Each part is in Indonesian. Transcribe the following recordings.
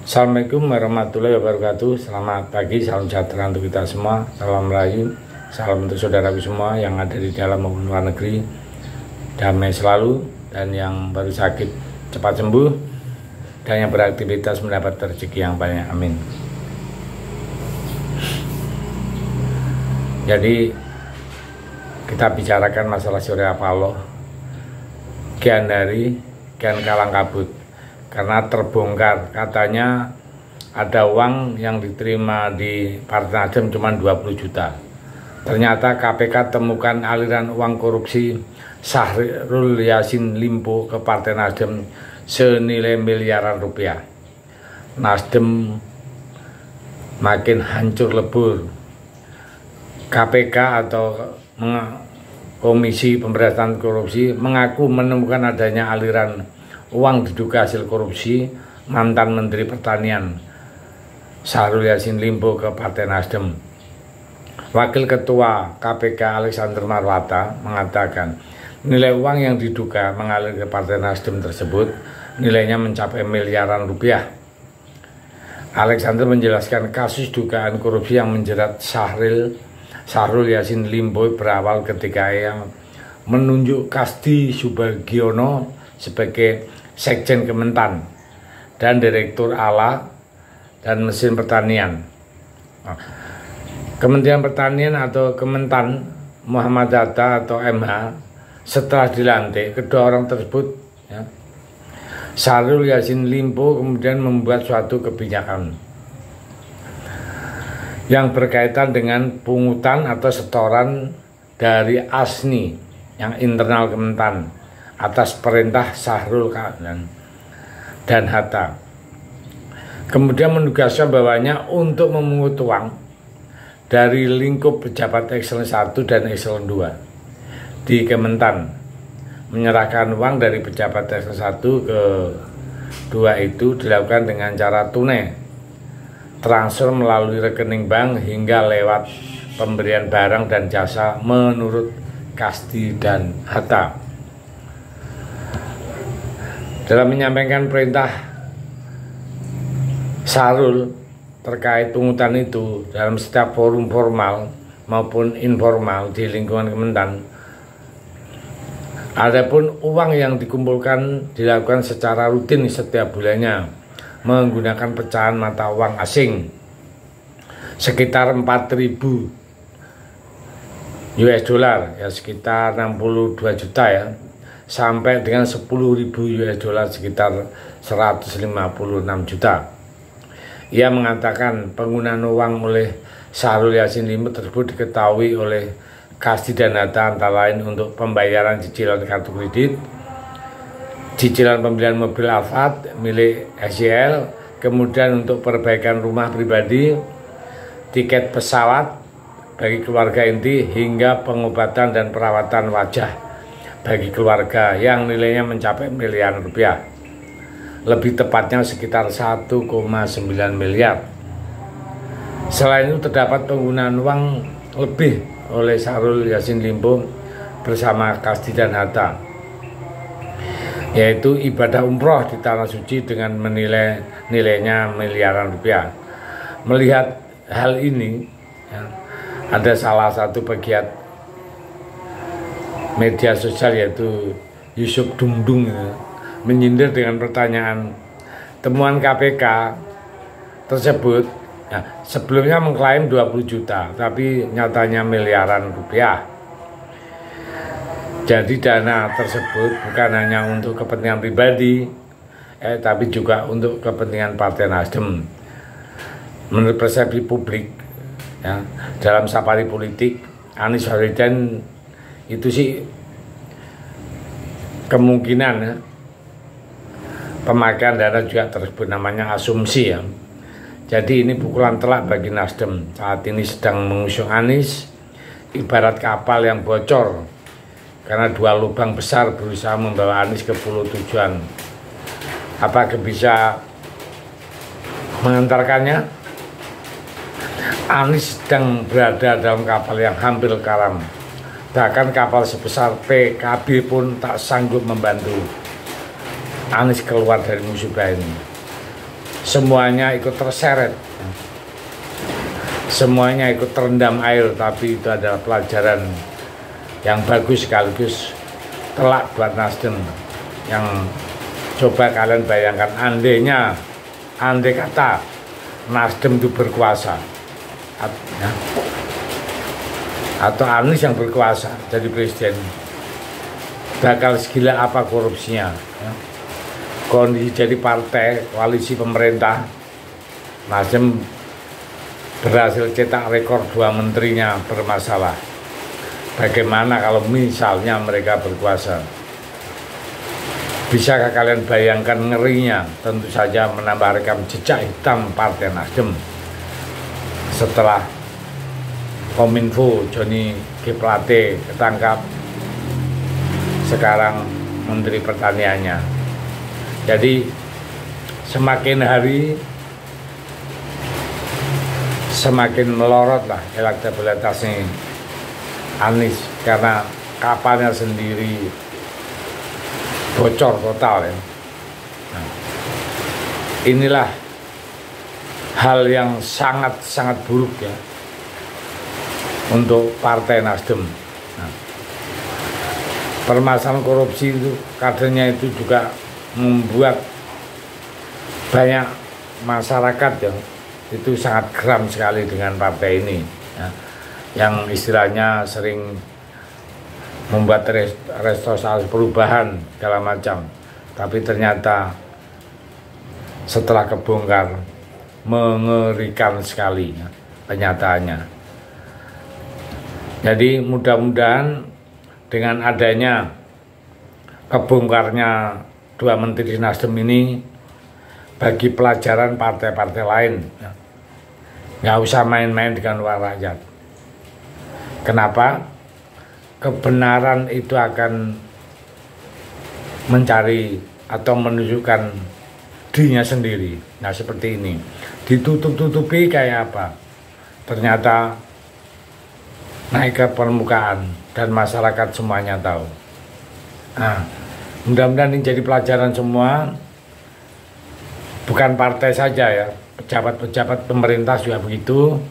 Assalamualaikum warahmatullahi wabarakatuh. Selamat pagi, salam sejahtera untuk kita semua. Salam Melayu, salam untuk saudaraku semua yang ada di dalam maupun luar negeri. Damai selalu, dan yang baru sakit cepat sembuh, dan yang beraktivitas mendapat rezeki yang banyak. Amin. Jadi kita bicarakan masalah Surya Paloh, Kian Hari, Kian Kalang Kabut. Karena terbongkar, katanya ada uang yang diterima di Partai Nasdem cuma 20 juta. Ternyata KPK temukan aliran uang korupsi Syahrul Yassin Limpo ke Partai Nasdem senilai miliaran rupiah. Nasdem makin hancur lebur. KPK atau Komisi Pemberantasan Korupsi mengaku menemukan adanya aliran uang diduga hasil korupsi mantan Menteri Pertanian Syahrul Yassin Limpo ke Partai Nasdem. Wakil Ketua KPK Alexander Marwata mengatakan nilai uang yang diduga mengalir ke Partai Nasdem tersebut nilainya mencapai miliaran rupiah. Alexander menjelaskan kasus dugaan korupsi yang menjerat Syahrul Yassin Limpo berawal ketika yang menunjuk Kasdi Subagiono sebagai Sekjen Kementan dan Direktur Alat dan Mesin Pertanian. Kementerian Pertanian atau Kementan Muhammad Hatta atau MH setelah dilantik, kedua orang tersebut Syahrul Yassin Limpo kemudian membuat suatu kebijakan yang berkaitan dengan pungutan atau setoran dari ASNI yang internal Kementan atas perintah Syahrul dan Hatta. Kemudian menugaskan bawahnya untuk memungut uang dari lingkup pejabat Eselon 1 dan Eselon 2 di Kementan. Menyerahkan uang dari pejabat Eselon 1 ke 2 itu dilakukan dengan cara tunai, transfer melalui rekening bank hingga lewat pemberian barang dan jasa menurut Kasdi dan Hatta. Dalam menyampaikan perintah Syahrul terkait pungutan itu dalam setiap forum formal maupun informal di lingkungan Kementan, adapun uang yang dikumpulkan dilakukan secara rutin setiap bulannya menggunakan pecahan mata uang asing sekitar 4.000 US dollar, ya sekitar 62 juta ya, sampai dengan 10.000 US dollar sekitar 156 juta. Ia mengatakan penggunaan uang oleh Syahrul Yassin Limpo tersebut diketahui oleh Kasdi dan Hatta antara lain untuk pembayaran cicilan kartu kredit, cicilan pembelian mobil Alphard milik SYL, kemudian untuk perbaikan rumah pribadi, tiket pesawat bagi keluarga inti, hingga pengobatan dan perawatan wajah bagi keluarga yang nilainya mencapai miliaran rupiah, lebih tepatnya sekitar 1,9 miliar. Selain itu terdapat penggunaan uang lebih oleh Syahrul Yassin Limpo bersama Kasdi dan Hatta, yaitu ibadah umroh di Tanah Suci dengan nilainya miliaran rupiah. Melihat hal ini, ada salah satu pegiat media sosial yaitu Yusuf Dumdung menyindir dengan pertanyaan temuan KPK tersebut sebelumnya mengklaim 20 juta tapi nyatanya miliaran rupiah. Jadi dana tersebut bukan hanya untuk kepentingan pribadi tapi juga untuk kepentingan Partai Nasdem. Menurut persepsi publik dalam safari politik Anies Baswedan itu sih kemungkinan pemakaian dana juga tersebut, namanya asumsi ya. Jadi ini pukulan telak bagi Nasdem saat ini sedang mengusung Anies ibarat kapal yang bocor karena dua lubang besar berusaha membawa Anies ke pulau tujuan. Apakah bisa mengantarkannya? Anies sedang berada dalam kapal yang hampir karam. Bahkan kapal sebesar PKB pun tak sanggup membantu Anies keluar dari musibah ini. semuanya ikut terseret, semuanya ikut terendam air, tapi itu adalah pelajaran yang bagus sekaligus telak buat Nasdem. Yang coba kalian bayangkan, andai kata Nasdem itu berkuasa, atau Anies yang berkuasa jadi presiden, bakal segila apa korupsinya. Kondisi jadi partai koalisi pemerintah, Nasdem berhasil cetak rekor 2 menterinya bermasalah. Bagaimana kalau misalnya mereka berkuasa? Bisakah kalian bayangkan ngerinya? Tentu saja menambah rekam jejak hitam Partai Nasdem setelah Kominfo Johnny G. Plate ketangkap, sekarang Menteri Pertaniannya. Jadi semakin hari semakin melorot lah elektabilitasnya Anies, karena kapalnya sendiri bocor total ya. Nah, inilah hal yang sangat buruk ya untuk Partai Nasdem. Nah, permasalahan korupsi itu kadernya itu juga membuat banyak masyarakat ya itu sangat geram sekali dengan partai ini ya, yang istilahnya sering membuat restorasi perubahan segala macam, tapi ternyata setelah kebongkar mengerikan sekali ya, kenyataannya. Jadi mudah-mudahan dengan adanya kebongkarnya 2 menteri Nasdem ini bagi pelajaran partai-partai lain ya. Nggak usah main-main dengan uang rakyat. Kenapa? Kebenaran itu akan mencari atau menunjukkan dirinya sendiri. Nah seperti ini, ditutup-tutupi kayak apa? Ternyata naik ke permukaan dan masyarakat semuanya tahu. Nah, mudah-mudahan ini jadi pelajaran semua, bukan partai saja ya, pejabat-pejabat pemerintah juga begitu.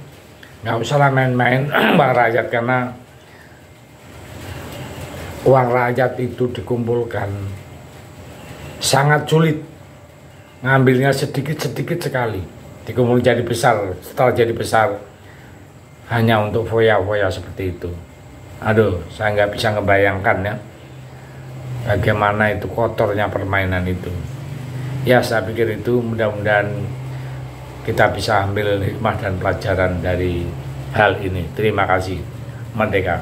Nggak usahlah main-main uang rakyat, karena uang rakyat itu dikumpulkan sangat sulit, ngambilnya sedikit sekali, dikumpul jadi besar, setelah jadi besar hanya untuk foya-foya seperti itu. Aduh, saya nggak bisa ngebayangkan ya bagaimana itu kotornya permainan itu. Ya saya pikir itu mudah-mudahan kita bisa ambil hikmah dan pelajaran dari hal ini. Terima kasih. Merdeka.